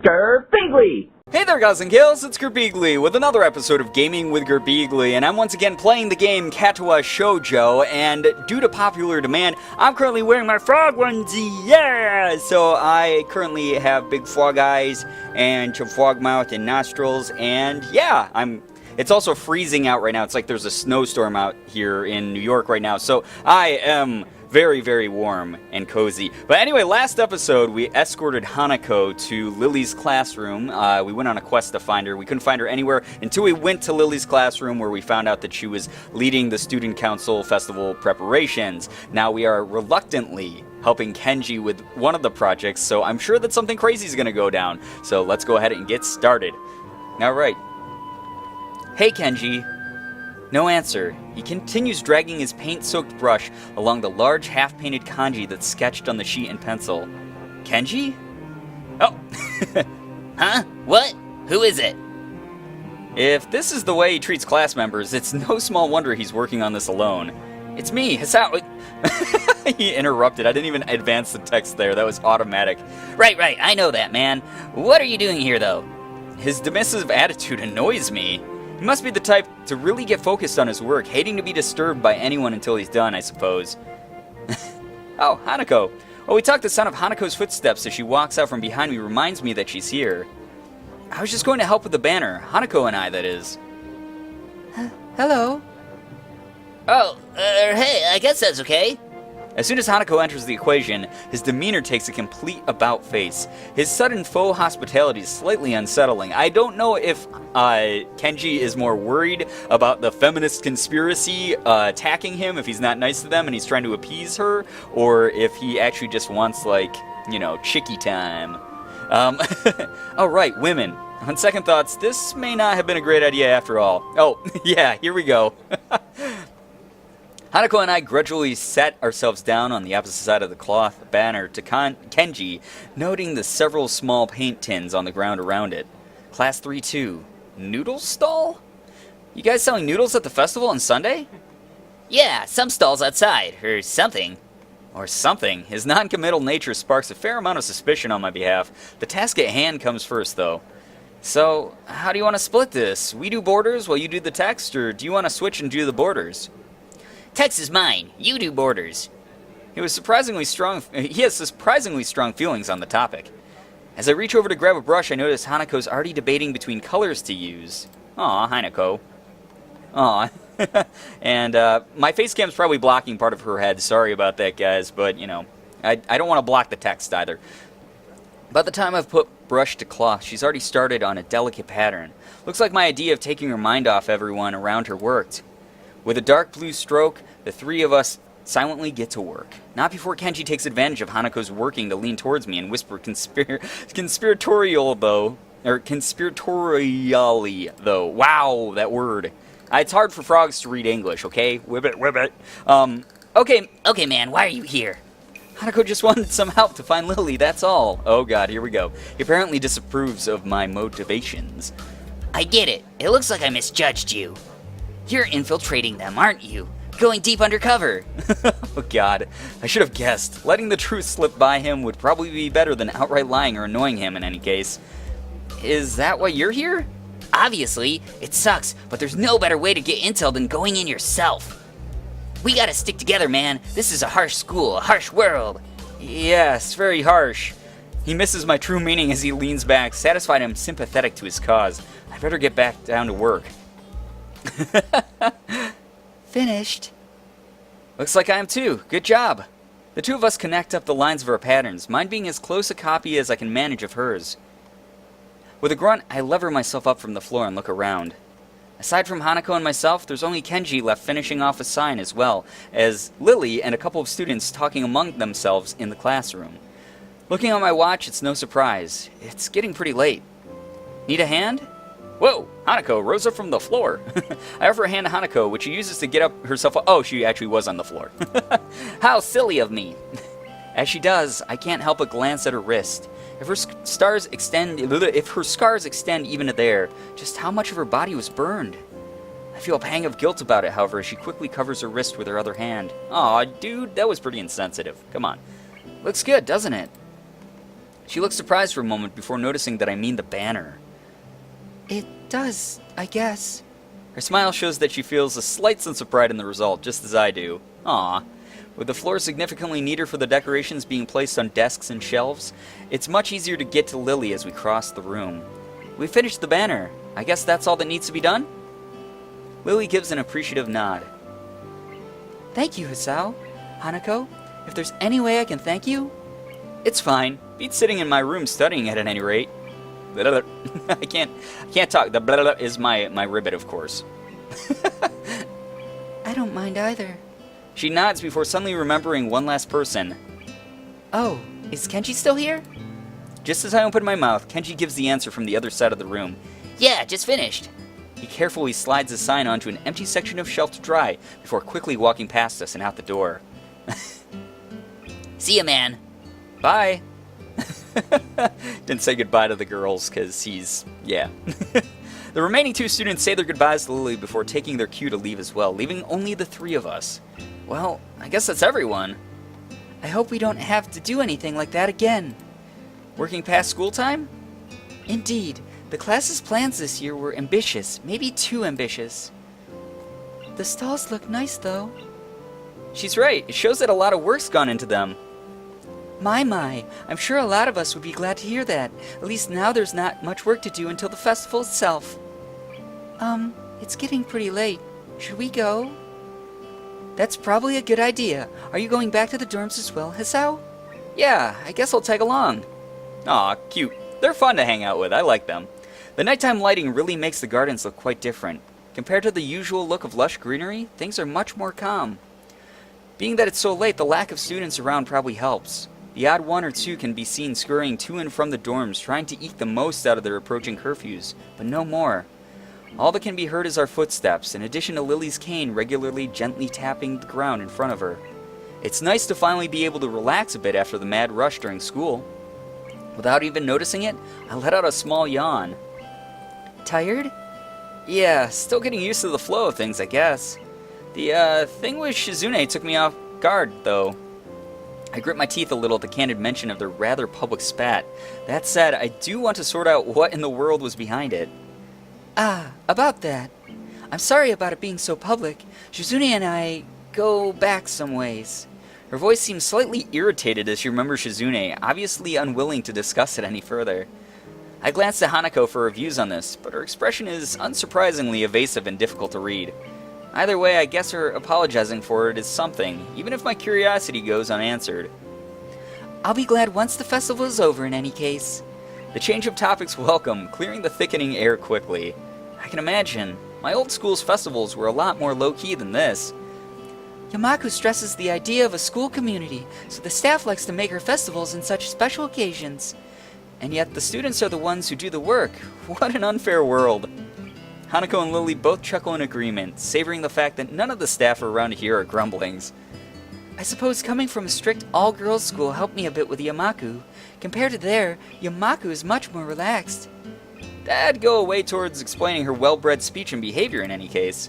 Girbeagly! Hey there guys and gals, it's Girbeagly with another episode of Gaming with Girbeagly, and I'm once again playing the game Katawa Shoujo, and due to popular demand, I'm currently wearing my frog onesie, yeah! So I currently have big frog eyes, and frog mouth and nostrils, and yeah, it's also freezing out right now. It's like there's a snowstorm out here in New York right now, so I am very, very warm and cozy. But anyway, last episode, we escorted Hanako to Lily's classroom. We went on a quest to find her. We couldn't find her anywhere until we went to Lily's classroom, where we found out that she was leading the Student Council Festival preparations. Now we are reluctantly helping Kenji with one of the projects, so I'm sure that something crazy is going to go down. So let's go ahead and get started. All right. Hey, Kenji. No answer. He continues dragging his paint-soaked brush along the large half-painted kanji that's sketched on the sheet in pencil. Kenji? Oh! Huh? What? Who is it? If this is the way he treats class members, it's no small wonder he's working on this alone. It's me, Hisao. He interrupted. I didn't even advance the text there. That was automatic. Right, I know that, man. What are you doing here, though? His dismissive attitude annoys me. He must be the type to really get focused on his work, hating to be disturbed by anyone until he's done, I suppose. Oh, Hanako. Oh, we talked the sound of Hanako's footsteps as she walks out from behind me reminds me that she's here. I was just going to help with the banner. Hanako and I, that is. Hello. Oh, hey, I guess that's okay. As soon as Hanako enters the equation, his demeanor takes a complete about-face. His sudden faux hospitality is slightly unsettling. I don't know if Kenji is more worried about the feminist conspiracy attacking him if he's not nice to them and he's trying to appease her, or if he actually just wants, like, you know, chickie time. Oh, right, women. On second thoughts, this may not have been a great idea after all. Oh, yeah, here we go. Hanako and I grudgingly sat ourselves down on the opposite side of the cloth banner to Kenji, noting the several small paint tins on the ground around it. Class 3-2. Noodle stall? You guys selling noodles at the festival on Sunday? Yeah, some stalls outside, or something. Or something. His non-committal nature sparks a fair amount of suspicion on my behalf. The task at hand comes first, though. So, how do you want to split this? We do borders while you do the text, or do you want to switch and do the borders? Text is mine. You do borders. He has surprisingly strong feelings on the topic. As I reach over to grab a brush, I notice Hanako's already debating between colors to use. Aw, Hanako. Aw. And my face cam's probably blocking part of her head. Sorry about that, guys, but, you know, I don't want to block the text either. By the time I've put brush to cloth, she's already started on a delicate pattern. Looks like my idea of taking her mind off everyone around her worked. With a dark blue stroke, the three of us silently get to work. Not before Kenji takes advantage of Hanako's working to lean towards me and whisper conspiratorially though. Wow, that word. It's hard for frogs to read English, okay? Whibbit. Okay, man, why are you here? Hanako just wanted some help to find Lily, that's all. Oh god, here we go. He apparently disapproves of my motivations. I get it. It looks like I misjudged you. You're infiltrating them, aren't you? Going deep undercover. Oh god, I should have guessed. Letting the truth slip by him would probably be better than outright lying or annoying him in any case. Is that why you're here? Obviously, it sucks, but there's no better way to get intel than going in yourself. We gotta stick together, man. This is a harsh school, a harsh world. Yes, very harsh. He misses my true meaning as he leans back, satisfied I'm sympathetic to his cause. I better get back down to work. Finished. Looks like I am too. Good job. The two of us connect up the lines of our patterns, mine being as close a copy as I can manage of hers. With a grunt, I lever myself up from the floor and look around. Aside from Hanako and myself, there's only Kenji left finishing off a sign, as well as Lily and a couple of students talking among themselves in the classroom. Looking at my watch, it's no surprise. It's getting pretty late. Need a hand? Whoa! Hanako rose up from the floor. I offer a hand to Hanako, which she uses to get up herself. Oh, she actually was on the floor. How silly of me. As she does, I can't help but glance at her wrist. If her scars extend even to there, just how much of her body was burned? I feel a pang of guilt about it, however, as she quickly covers her wrist with her other hand. Aw, dude, that was pretty insensitive. Come on. Looks good, doesn't it? She looks surprised for a moment before noticing that I mean the banner. It does, I guess. Her smile shows that she feels a slight sense of pride in the result, just as I do. Aww. With the floor significantly neater for the decorations being placed on desks and shelves, it's much easier to get to Lily as we cross the room. We finished the banner. I guess that's all that needs to be done? Lily gives an appreciative nod. Thank you, Hisao. Hanako, if there's any way I can thank you... It's fine. Beats sitting in my room studying at any rate. I can't talk. The blah is my ribbit, of course. I don't mind either. She nods before suddenly remembering one last person. Oh, is Kenji still here? Just as I open my mouth, Kenji gives the answer from the other side of the room. Yeah, just finished. He carefully slides his sign onto an empty section of shelf to dry before quickly walking past us and out the door. See ya, man. Bye. Didn't say goodbye to the girls because yeah. The remaining two students say their goodbyes to Lily before taking their cue to leave as well, leaving only the three of us. Well, I guess that's everyone. I hope we don't have to do anything like that again. Working past school time? Indeed. The class's plans this year were ambitious, maybe too ambitious. The stalls look nice, though. She's right. It shows that a lot of work's gone into them. My, I'm sure a lot of us would be glad to hear that. At least now there's not much work to do until the festival itself. It's getting pretty late. Should we go? That's probably a good idea. Are you going back to the dorms as well, Hisao? Yeah, I guess I'll tag along. Aw, cute. They're fun to hang out with. I like them. The nighttime lighting really makes the gardens look quite different. Compared to the usual look of lush greenery, things are much more calm. Being that it's so late, the lack of students around probably helps. The odd one or two can be seen scurrying to and from the dorms, trying to eke the most out of their approaching curfews, but no more. All that can be heard is our footsteps, in addition to Lily's cane regularly gently tapping the ground in front of her. It's nice to finally be able to relax a bit after the mad rush during school. Without even noticing it, I let out a small yawn. Tired? Yeah, still getting used to the flow of things, I guess. The thing with Shizune took me off guard, though. I grit my teeth a little at the candid mention of their rather public spat. That said, I do want to sort out what in the world was behind it. Ah, about that. I'm sorry about it being so public. Shizune and I go back some ways. Her voice seems slightly irritated as she remembers Shizune, obviously unwilling to discuss it any further. I glanced at Hanako for her views on this, but her expression is unsurprisingly evasive and difficult to read. Either way, I guess her apologizing for it is something, even if my curiosity goes unanswered. I'll be glad once the festival is over in any case. The change of topic's welcome, clearing the thickening air quickly. I can imagine. My old school's festivals were a lot more low-key than this. Yamaku stresses the idea of a school community, so the staff likes to make her festivals in such special occasions. And yet the students are the ones who do the work. What an unfair world. Hanako and Lily both chuckle in agreement, savoring the fact that none of the staff around here are grumblings. I suppose coming from a strict all-girls school helped me a bit with Yamaku. Compared to there, Yamaku is much more relaxed. That'd go away towards explaining her well-bred speech and behavior in any case.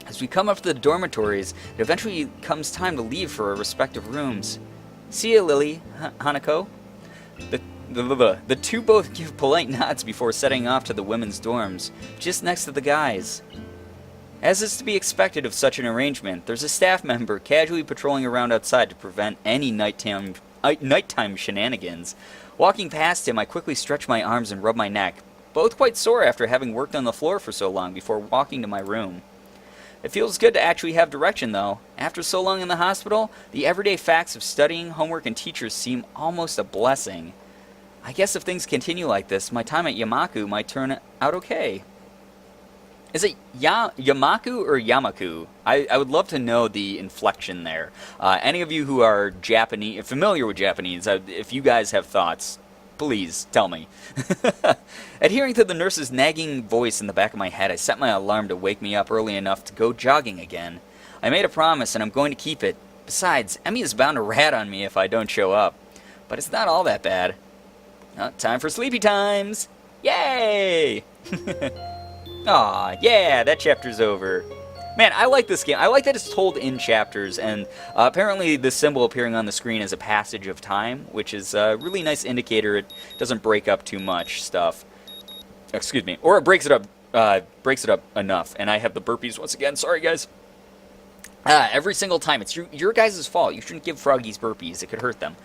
As we come up to the dormitories, it eventually comes time to leave for our respective rooms. See ya, Lily, Hanako. The two both give polite nods before setting off to the women's dorms, just next to the guys. As is to be expected of such an arrangement, there's a staff member casually patrolling around outside to prevent any nighttime shenanigans. Walking past him, I quickly stretch my arms and rub my neck, both quite sore after having worked on the floor for so long before walking to my room. It feels good to actually have direction, though. After so long in the hospital, the everyday facts of studying, homework, and teachers seem almost a blessing. I guess if things continue like this, my time at Yamaku might turn out okay. Is it Yamaku or Yamaku? I would love to know the inflection there. Any of you who are familiar with Japanese, if you guys have thoughts, please tell me. Adhering to the nurse's nagging voice in the back of my head, I set my alarm to wake me up early enough to go jogging again. I made a promise and I'm going to keep it. Besides, Emmy is bound to rat on me if I don't show up. But it's not all that bad. Time for sleepy times! Yay! Aw, yeah, that chapter's over. Man, I like this game. I like that it's told in chapters, and apparently the symbol appearing on the screen is a passage of time, which is a really nice indicator it doesn't break up too much stuff. Excuse me. Or it breaks it up enough. And I have the burpees once again. Sorry, guys. Every single time. It's your guys' fault. You shouldn't give froggies burpees. It could hurt them.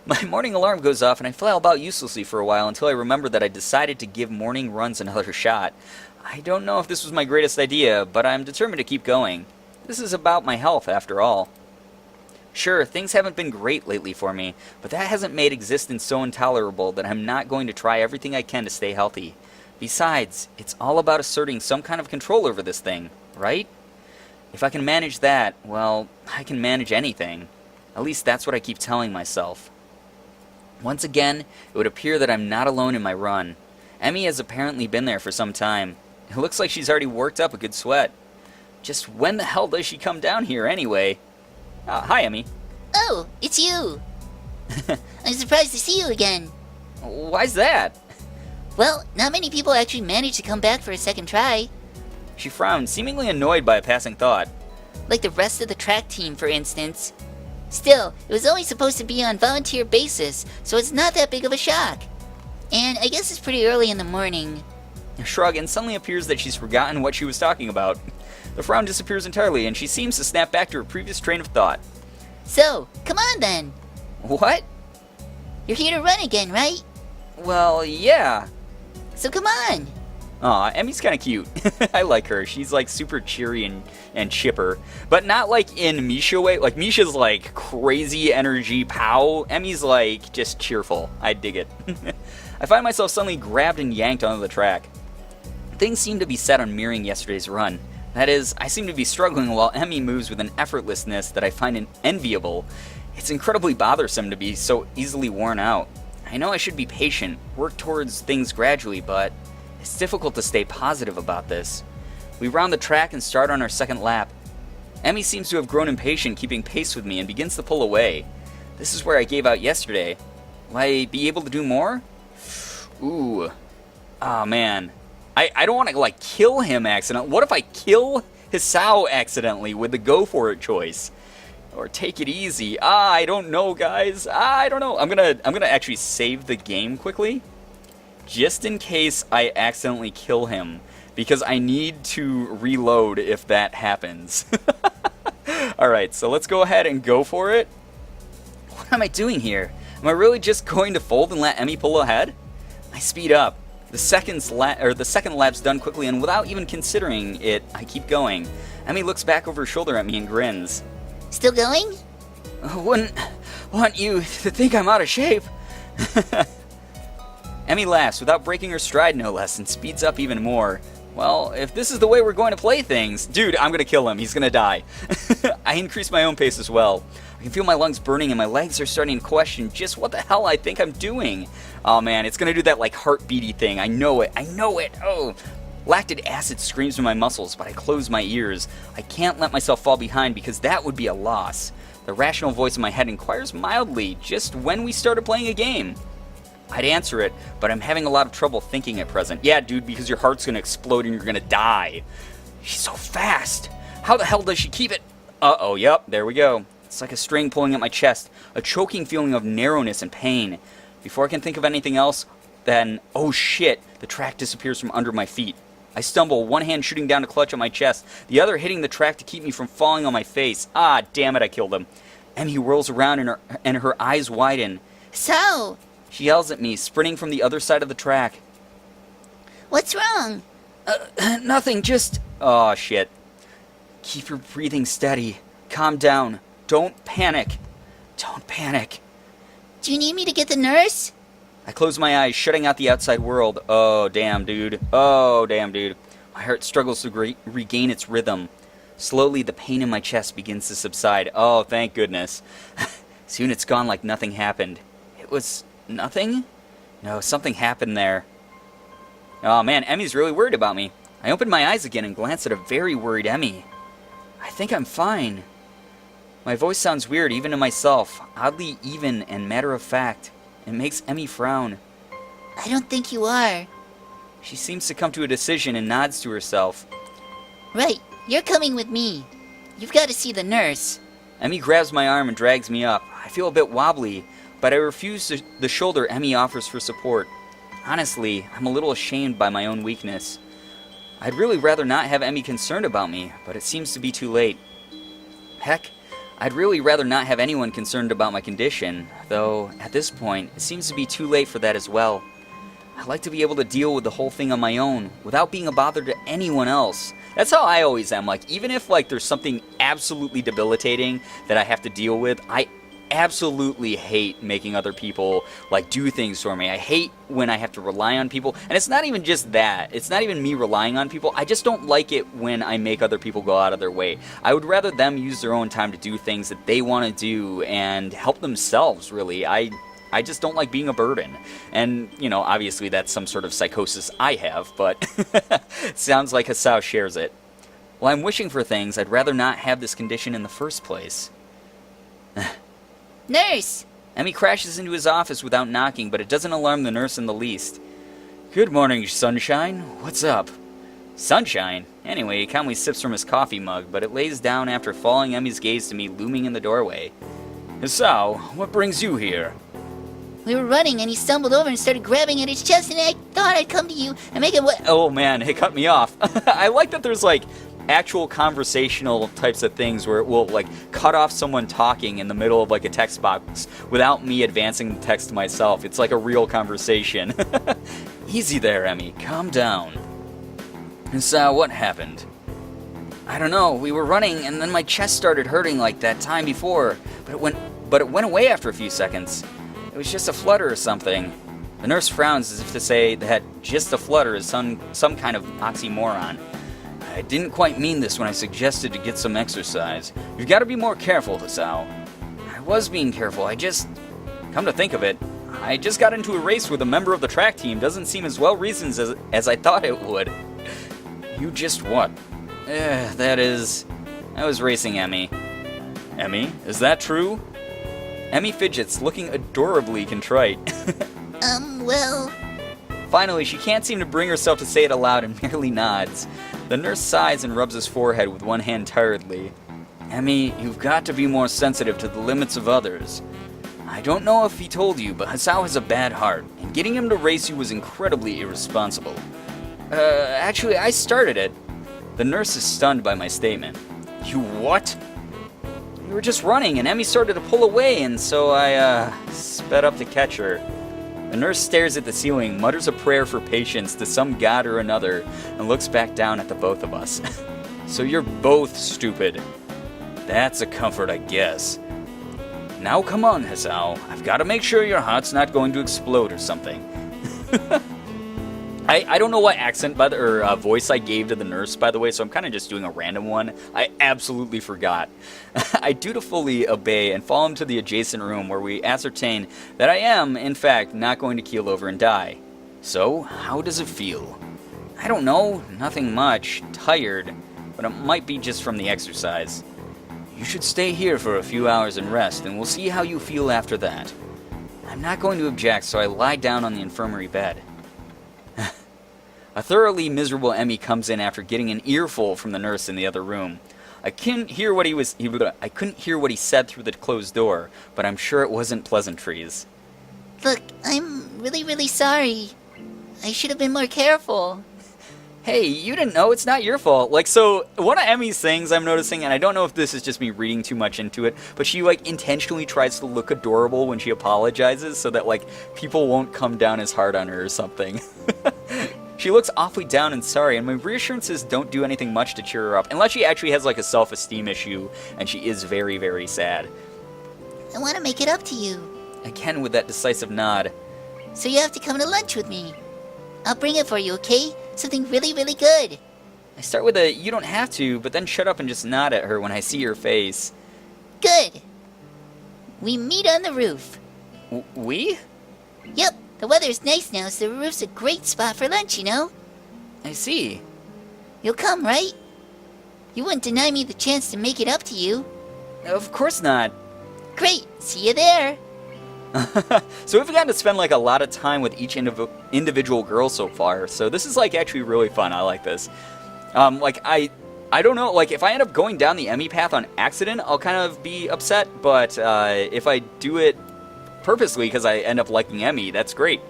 My morning alarm goes off, and I flail about uselessly for a while until I remember that I decided to give morning runs another shot. I don't know if this was my greatest idea, but I'm determined to keep going. This is about my health, after all. Sure, things haven't been great lately for me, but that hasn't made existence so intolerable that I'm not going to try everything I can to stay healthy. Besides, it's all about asserting some kind of control over this thing, right? If I can manage that, well, I can manage anything. At least that's what I keep telling myself. Once again, it would appear that I'm not alone in my run. Emmy has apparently been there for some time. It looks like she's already worked up a good sweat. Just when the hell does she come down here anyway? Hi, Emmy. Oh, it's you. I'm surprised to see you again. Why's that? Well, not many people actually manage to come back for a second try. She frowned, seemingly annoyed by a passing thought. Like the rest of the track team, for instance. Still, it was only supposed to be on volunteer basis, so it's not that big of a shock. And I guess it's pretty early in the morning. A shrug, and suddenly appears that she's forgotten what she was talking about. The frown disappears entirely, and she seems to snap back to her previous train of thought. So, come on then. What? You're here to run again, right? Well, yeah. So come on. Aw, Emmy's kind of cute. I like her. She's like super cheery and chipper. But not like in Misha way. Like Misha's like crazy energy pow. Emmy's like just cheerful. I dig it. I find myself suddenly grabbed and yanked onto the track. Things seem to be set on mirroring yesterday's run. That is, I seem to be struggling while Emmy moves with an effortlessness that I find enviable. It's incredibly bothersome to be so easily worn out. I know I should be patient, work towards things gradually, but it's difficult to stay positive about this. We round the track and start on our second lap. Emmy seems to have grown impatient keeping pace with me and begins to pull away. This is where I gave out yesterday. Will I be able to do more? Ooh. Oh man. I don't want to like kill him accidentally. What if I kill Hisao accidentally with the go for it choice? Or take it easy. I don't know, guys. I don't know. I'm gonna actually save the game quickly. Just in case I accidentally kill him. Because I need to reload if that happens. Alright, so let's go ahead and go for it. What am I doing here? Am I really just going to fold and let Emmy pull ahead? I speed up. The second lap's done quickly, and without even considering it, I keep going. Emmy looks back over her shoulder at me and grins. Still going? I wouldn't want you to think I'm out of shape. Emmy laughs, without breaking her stride no less, and speeds up even more. Well, if this is the way we're going to play things... Dude, I'm going to kill him. He's going to die. I increase my own pace as well. I can feel my lungs burning and my legs are starting to question just what the hell I think I'm doing. Oh man, it's going to do that like heartbeaty thing. I know it. I know it. Oh. Lactic acid screams in my muscles, but I close my ears. I can't let myself fall behind because that would be a loss. The rational voice in my head inquires mildly just when we started playing a game. I'd answer it, but I'm having a lot of trouble thinking at present. Yeah, dude, because your heart's gonna explode and you're gonna die. She's so fast. How the hell does she keep it? Uh-oh, yep, there we go. It's like a string pulling at my chest, a choking feeling of narrowness and pain. Before I can think of anything else, then, oh shit, the track disappears from under my feet. I stumble, one hand shooting down to clutch at my chest, the other hitting the track to keep me from falling on my face. Ah, damn it, I killed him. Emmy whirls around and her eyes widen. So, She yells at me, sprinting from the other side of the track. what's wrong? Nothing, just... Oh, shit. Keep your breathing steady. Calm down. Don't panic. Don't panic. Do you need me to get the nurse? I close my eyes, shutting out the outside world. Oh, damn, dude. Oh, damn, dude. My heart struggles to regain its rhythm. Slowly, the pain in my chest begins to subside. Oh, thank goodness. Soon it's gone like nothing happened. It was nothing? No, something happened there. Oh, man, Emmy's really worried about me. I open my eyes again and glance at a very worried Emmy. I think I'm fine. My voice sounds weird even to myself, oddly even and matter-of-fact. It makes Emmy frown. I don't think you are. She seems to come to a decision and nods to herself. Right, You're coming with me. You've got to see the nurse. Emmy grabs my arm and drags me up. I feel a bit wobbly, but I refuse the shoulder Emmy offers for support. Honestly, I'm a little ashamed by my own weakness. I'd really rather not have Emmy concerned about me, but it seems to be too late. Heck, I'd really rather not have anyone concerned about my condition, though at this point, it seems to be too late for that as well. I'd like to be able to deal with the whole thing on my own, without being a bother to anyone else. That's how I always am. Like, even if there's something absolutely debilitating that I have to deal with, I absolutely hate making other people do things for me. I hate when I have to rely on people, and it's not even just that. It's not even me relying on people. I just don't like it when I make other people go out of their way. I would rather them use their own time to do things that they want to do and help themselves, really. I just don't like being a burden. And, obviously that's some sort of psychosis I have, but it sounds like Hisao shares it. While I'm wishing for things, I'd rather not have this condition in the first place. Nurse! Emmy crashes into his office without knocking, but it doesn't alarm the nurse in the least. Good morning, Sunshine. What's up? Sunshine? Anyway, he calmly sips from his coffee mug, but it lays down after following Emmy's gaze to me looming in the doorway. Hisao, what brings you here? We were running and he stumbled over and started grabbing at his chest, and I thought I'd come to you and make it Oh man, it cut me off. I like that there's actual conversational types of things where it will cut off someone talking in the middle of a text box without me advancing the text myself. It's like a real conversation. Easy there, Emmy. Calm down. Hisao, what happened? I don't know. We were running and then my chest started hurting like that time before, but it went away after a few seconds. It was just a flutter or something. The nurse frowns as if to say that just a flutter is some kind of oxymoron. I didn't quite mean this when I suggested to get some exercise. You've got to be more careful, Hisao. I was being careful. Come to think of it, I just got into a race with a member of the track team. Doesn't seem as well-reasoned as I thought it would. You just what? I was racing Emmy. Emmy, is that true? Emmy fidgets, looking adorably contrite. Well... Finally, she can't seem to bring herself to say it aloud and merely nods. The nurse sighs and rubs his forehead with one hand tiredly. Emmy, you've got to be more sensitive to the limits of others. I don't know if he told you, but Hisao has a bad heart, and getting him to race you was incredibly irresponsible. Actually, I started it. The nurse is stunned by my statement. You what? We were just running, and Emmy started to pull away, and so I, sped up to catch her. The nurse stares at the ceiling, mutters a prayer for patience to some god or another, and looks back down at the both of us. So you're both stupid. That's a comfort, I guess. Now come on, Hisao. I've got to make sure your heart's not going to explode or something. I don't know what accent or voice I gave to the nurse, by the way, so I'm kind of just doing a random one. I absolutely forgot. I dutifully obey and follow him to the adjacent room where we ascertain that I am, in fact, not going to keel over and die. So, how does it feel? I don't know, nothing much. Tired, but it might be just from the exercise. You should stay here for a few hours and rest, and we'll see how you feel after that. I'm not going to object, so I lie down on the infirmary bed. A thoroughly miserable Emmy comes in after getting an earful from the nurse in the other room. I couldn't hear what he said through the closed door, but I'm sure it wasn't pleasantries. Look, I'm really, really sorry. I should have been more careful. Hey, you didn't know, it's not your fault. So, one of Emmy's things I'm noticing, and I don't know if this is just me reading too much into it, but she, intentionally tries to look adorable when she apologizes so that, people won't come down as hard on her or something. She looks awfully down and sorry, and my reassurances don't do anything much to cheer her up, unless she actually has, a self-esteem issue, and she is very, very sad. I want to make it up to you. Again with that decisive nod. So you have to come to lunch with me. I'll bring it for you, okay? Something really, really good. I start with a, you don't have to, but then shut up and just nod at her when I see her face. Good. We meet on the roof. We? Yep, the weather's nice now, so the roof's a great spot for lunch, you know? I see. You'll come, right? You wouldn't deny me the chance to make it up to you. Of course not. Great, see you there. So we've gotten to spend a lot of time with each individual girl so far, so this is actually really fun. I like this. I don't know, like, if I end up going down the Emmy path on accident, I'll kind of be upset, but if I do it purposely because I end up liking Emmy, that's great.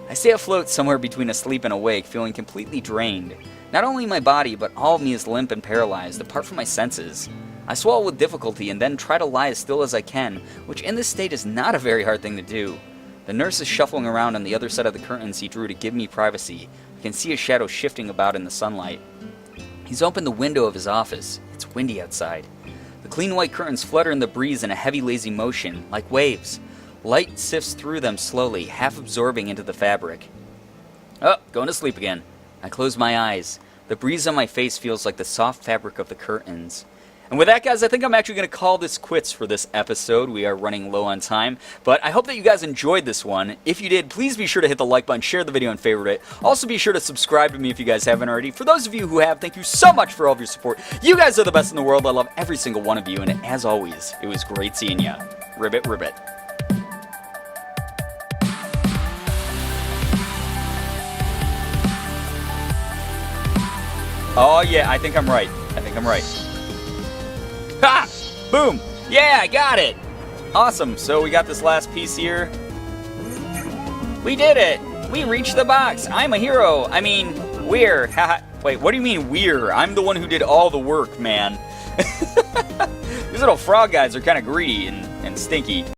I stay afloat somewhere between asleep and awake, feeling completely drained. Not only my body, but all of me is limp and paralyzed, apart from my senses. I swallow with difficulty and then try to lie as still as I can, which in this state is not a very hard thing to do. The nurse is shuffling around on the other side of the curtains he drew to give me privacy. I can see his shadow shifting about in the sunlight. He's opened the window of his office. It's windy outside. The clean white curtains flutter in the breeze in a heavy, lazy motion, like waves. Light sifts through them slowly, half absorbing into the fabric. Oh, going to sleep again. I close my eyes. The breeze on my face feels like the soft fabric of the curtains. And with that, guys, I think I'm actually going to call this quits for this episode. We are running low on time, but I hope that you guys enjoyed this one. If you did, please be sure to hit the like button, share the video, and favorite it. Also, be sure to subscribe to me if you guys haven't already. For those of you who have, thank you so much for all of your support. You guys are the best in the world. I love every single one of you, and as always, it was great seeing ya. Ribbit, ribbit. Oh, yeah, I think I'm right. Ha! Boom! Yeah, I got it! Awesome, so we got this last piece here. We did it! We reached the box! I'm a hero! I mean, we're. Haha. Wait, what do you mean we're? I'm the one who did all the work, man. These little frog guys are kind of greedy and stinky.